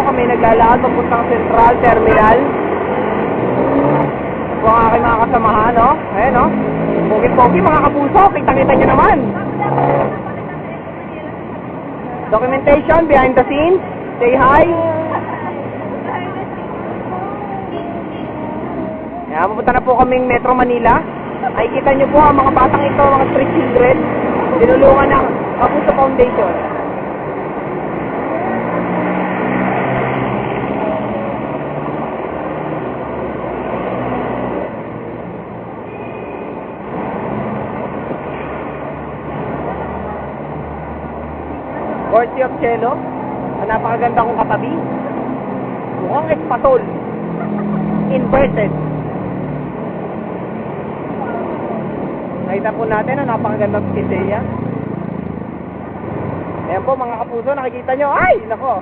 kami naglalakad papuntang Central Terminal. Ito po ang aking mga kasamahan, no? Ayan, no? Pogi-pogi mga kapuso, kitang-kita nyo naman. Documentation, behind the scenes. Say hi. Ayan, pupunta na po kaming Metro Manila. Ay, kita nyo po ang mga batang ito, mga street children. Tinulungan ng Kapuso Foundation. Courtesy of Chelo. Ang napakaganda kong katabi. Mukhang espatol. Inverted. Nakita po natin ang napakagandang Pizzeria. Ayan po mga kapuso, nakikita nyo. Ay! Nako!